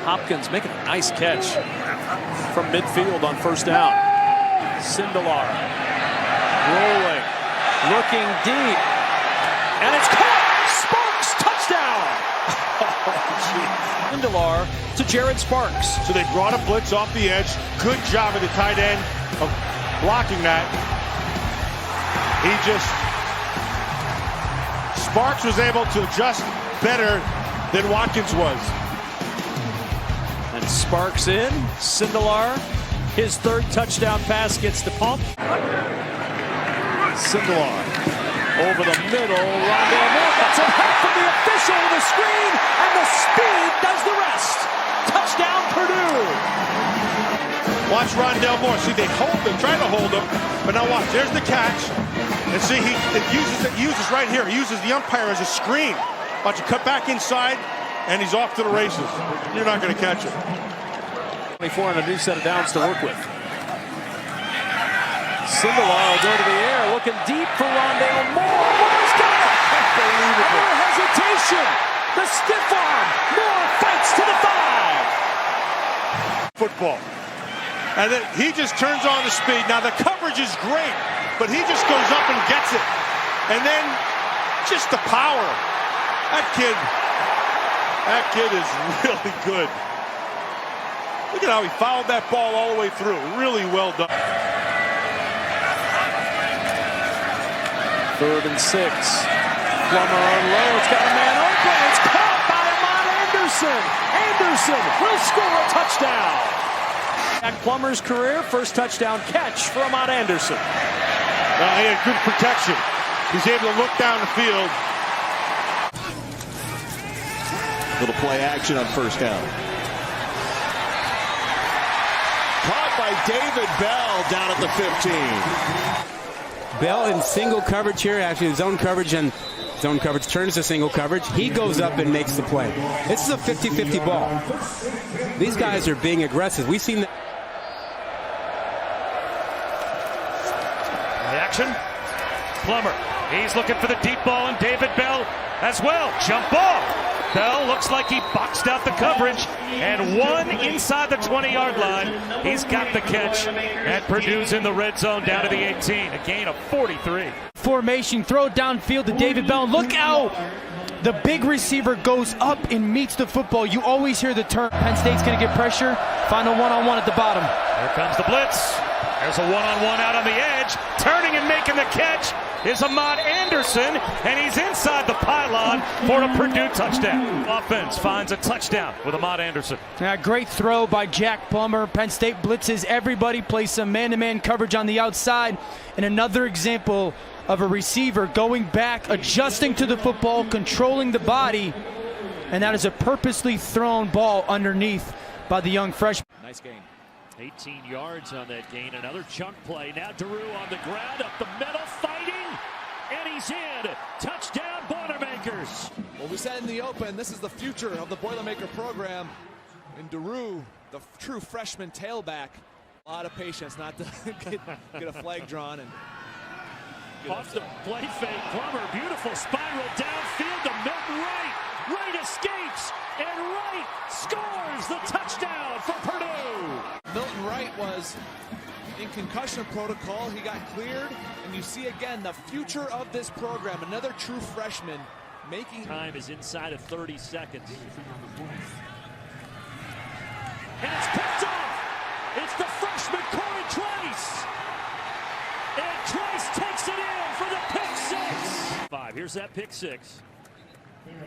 Hopkins making a nice catch from midfield on first down. Sindelar rolling, looking deep, and it's caught. Sparks touchdown. Sindelar to Jared Sparks. So they brought a blitz off the edge. Good job of the tight end of blocking that. Sparks was able to adjust better than Watkins was. And Sparks in, Sindelar, his third touchdown pass gets the pump. Sindelar over the middle, Rondale Moore gets a help from the official, the screen, and the speed does the rest. Touchdown Purdue. Watch Rondale Moore. See, they try to hold him, but now watch. There's the catch. And see, he uses right here. He uses the umpire as a screen. Watch, you cut back inside, and he's off to the races. You're not going to catch it. 24 and a new set of downs to work with. Sindelar will go to the air, looking deep for Rondale Moore. Moore's got it! Unbelievable. No hesitation. The stiff arm. Moore fights to the 5. Football. And then he just turns on the speed. Now the coverage is great, but he just goes up and gets it. And then just the power. That kid is really good. Look at how he fouled that ball all the way through. Really well done. 3rd and 6. Plummer unloads, got a man open. It's caught by Ahmad Anderson. Anderson will score a touchdown. At Plummer's career, first touchdown catch for Ahmad Anderson. He had good protection. He's able to look down the field. Little play action on first down. Caught by David Bell down at the 15. Bell in single coverage here, actually zone coverage, and zone coverage turns to single coverage. He goes up and makes the play. This is a 50-50 ball. These guys are being aggressive. We've seen that. Action. Plummer. He's looking for the deep ball, and David Bell as well. Jump ball. Bell looks like he boxed out the coverage and won inside the 20-yard line. He's got the catch, and Purdue's in the red zone down to the 18. A gain of 43. Formation, throw it downfield to David Bell. Look out! The big receiver goes up and meets the football. You always hear the term. Penn State's going to get pressure. Find a one-on-one at the bottom. Here comes the blitz. There's a one-on-one out on the edge. Turning and making the catch is Ahmad Anderson, and he's inside the pylon for a Purdue touchdown. Offense finds a touchdown with Ahmad Anderson. Great throw by Jack Plummer. Penn State blitzes everybody, plays some man-to-man coverage on the outside, and another example of a receiver going back, adjusting to the football, controlling the body, and that is a purposely thrown ball underneath by the young freshman. Nice gain. 18 yards on that gain. Another chunk play. Now Daru on the ground, up the middle, fighting, and he's in. Touchdown, Boilermakers. Well, we said in the open, this is the future of the Boilermaker program. And Daru, the true freshman tailback, a lot of patience not to get a flag drawn. And off the play fake, Plummer, beautiful spiral downfield to Milton Wright. Wright escapes, and Wright scores the touchdown for Purdue. Milton Wright was in concussion protocol. He got cleared, and you see again the future of this program. Another true freshman making time is inside of 30 seconds. And it's picked off. It's the freshman Corey Trice. And Trice takes it in for the pick 6. Here's that pick 6.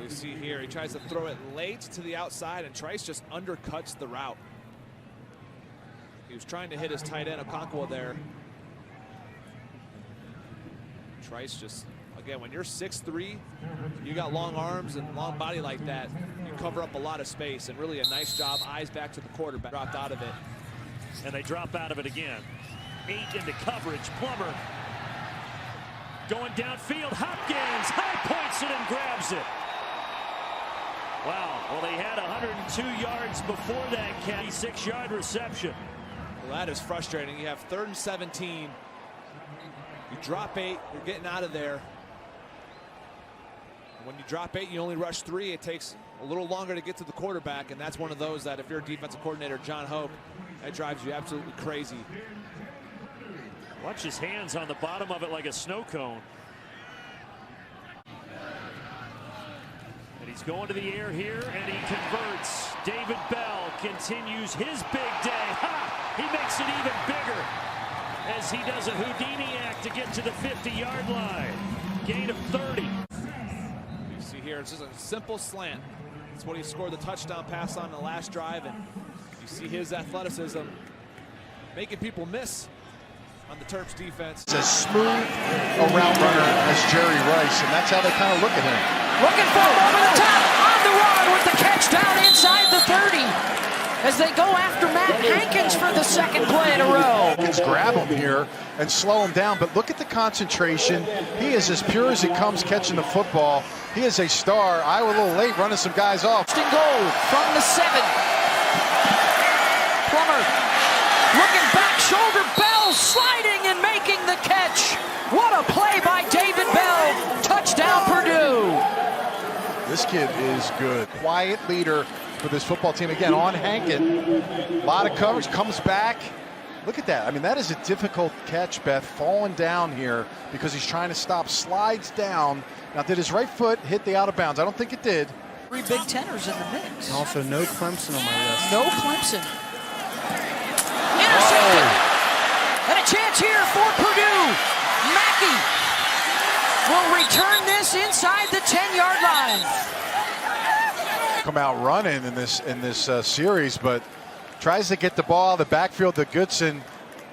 You see here, he tries to throw it late to the outside, and Trice just undercuts the route. He was trying to hit his tight end, Okonkwo, there. Trice just, again, when you're 6'3", you got long arms and long body like that, you cover up a lot of space, and really a nice job, eyes back to the quarterback, dropped out of it. And they drop out of it again. 8 into coverage, Plummer going downfield, Hopkins high points it and grabs it. Wow, well, they had 102 yards before that 6-yard reception. Well, that is frustrating. You have 3rd and 17. You drop 8, you're getting out of there. When you drop 8, you only rush 3. It takes a little longer to get to the quarterback, and that's one of those that if you're a defensive coordinator, John Hoke, that drives you absolutely crazy. Watch his hands on the bottom of it like a snow cone. And he's going to the air here, and he converts. David Bell continues his big day. Ha! He makes it even bigger as he does a Houdini act to get to the 50-yard line. Gain of 30. You see here, it's just a simple slant. That's what he scored the touchdown pass on the last drive, and you see his athleticism making people miss on the Terps defense. It's as smooth a route runner as Jerry Rice, and that's how they kind of look at him. Looking for him over the top, on the run with the catch down inside the 30 as they go after Matt Hankins for the second play in a row. Hankins grab him here and slow him down, but look at the concentration. He is as pure as it comes catching the football. He is a star. Iowa a little late running some guys off. First and goal from the 7. Plummer looking back, shoulder, Bell sliding and making the catch. What a play by David Bell. Touchdown Purdue. This kid is good. Quiet leader for this football team. Again, on Hankin. A lot of coverage, comes back. Look at that. I mean, that is a difficult catch, Beth. Falling down here because he's trying to stop. Slides down. Now, did his right foot hit the out of bounds? I don't think it did. 3 Big Teners in the mix. Also, no Clemson on my list. No Clemson. Intercepted. And a chance here for Purdue. Mackey will return this inside the 10-yard line. Come out running in this series, but tries to get the ball out of the backfield to Goodson.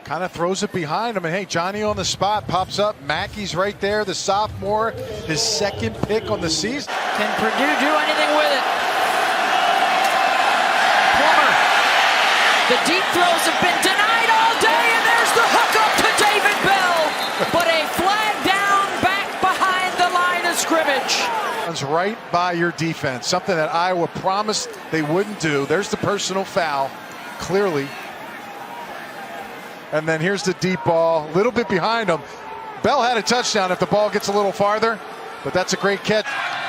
Kind of throws it behind him, and hey, Johnny on the spot pops up. Mackey's right there, the sophomore, his second pick on the season. Can Purdue do anything with it? Plummer. The deep throws have been denied all day, and there's the hookup to David Bell. But a flag down back behind the line of scrimmage. Runs right by your defense, something that Iowa promised they wouldn't do. There's the personal foul, clearly. And then here's the deep ball, a little bit behind him. Bell had a touchdown if the ball gets a little farther, but that's a great catch.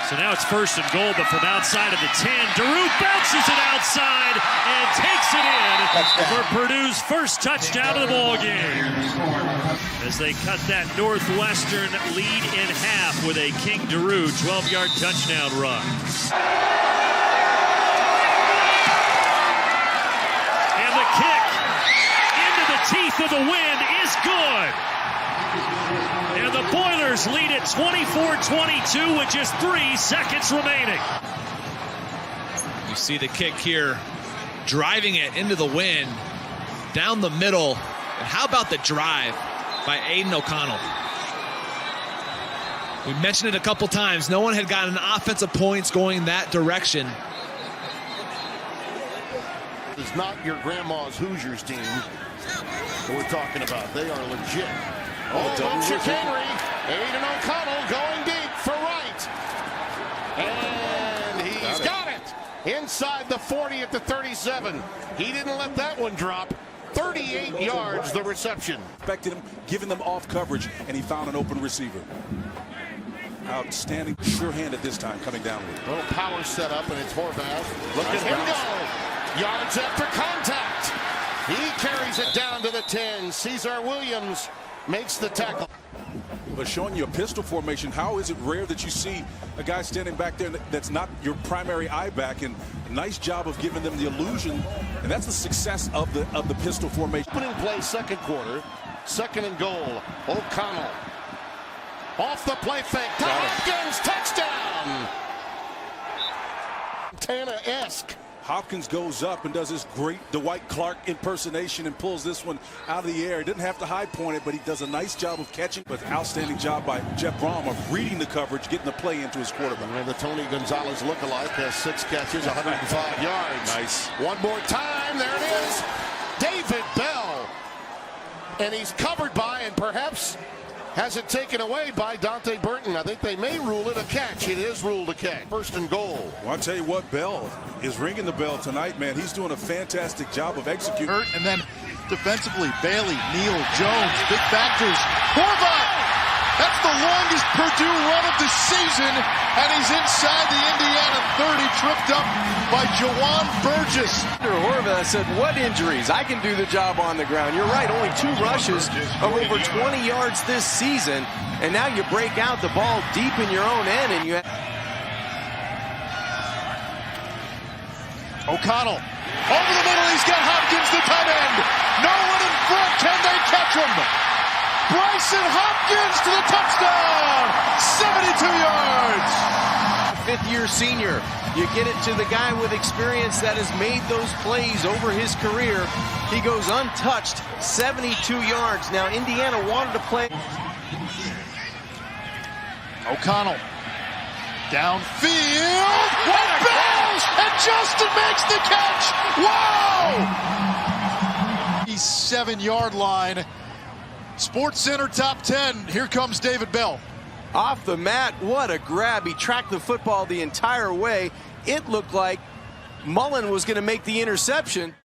So now it's first and goal, but from outside of the 10, Daru bounces it outside and takes it in for Purdue's first touchdown of the ball game. As they cut that Northwestern lead in half with a King Daru 12-yard touchdown run. And the kick into the teeth of the wind is good. And the Boilers lead at 24-22 with just 3 seconds remaining. You see the kick here, driving it into the wind, down the middle. And how about the drive by Aiden O'Connell? We mentioned it a couple times. No one had gotten offensive points going that direction. It's not your grandma's Hoosiers team that we're talking about. They are legit. Oh, chicanery. Aiden O'Connell going deep for right. And he's got it. Inside the 40 at the 37. He didn't let that one drop. 38 yards, the reception. Expected him, giving them off coverage, and he found an open receiver. Outstanding, sure hand at this time, coming down with. Little power set up, and it's Horvath. Look at him go. Yards after contact. He carries it down to the 10. Cesar Williams makes the tackle. But showing you a pistol formation, how is it rare that you see a guy standing back there that's not your primary eye back? And nice job of giving them the illusion, and that's the success of the pistol formation. Put in play second quarter, second and goal. O'Connell off the play fake to Hopkins, touchdown. Montana-esque. Hopkins goes up and does this great Dwight Clark impersonation and pulls this one out of the air. He didn't have to high point it, but he does a nice job of catching. But outstanding job by Jeff Brom of reading the coverage, getting the play into his quarterback. And the Tony Gonzalez lookalike has 6 catches, 105 yards. Nice. One more time, there it is. David Bell. And he's covered by, and perhaps has it taken away by Dante Burton. I think they may rule it a catch. It is ruled a catch. First and goal. Well, I'll tell you what, Bell is ringing the bell tonight, man. He's doing a fantastic job of executing. And then defensively, Bailey, Neal, Jones, big factors. Horvath! That's the longest Purdue run of the season. and he's inside the Indiana 30, tripped up by Jawan Burgess. Horvath said, what injuries? I can do the job on the ground. You're right, only 2 rushes of over 20 yards this season, and now you break out the ball deep in your own end, and you O'Connell over the middle, he's got Hopkins, the tight end. No one in front, can they catch him? Bryson Hopkins to the touchdown, 72 yards. 5th-year senior. You get it to the guy with experience that has made those plays over his career. He goes untouched, 72 yards. Now, Indiana wanted to play. O'Connell downfield, and Justin makes the catch. Wow! 7-yard line. Sports Center top 10. Here comes David Bell. Off the mat, what a grab. He tracked the football the entire way. It looked like Mullen was going to make the interception.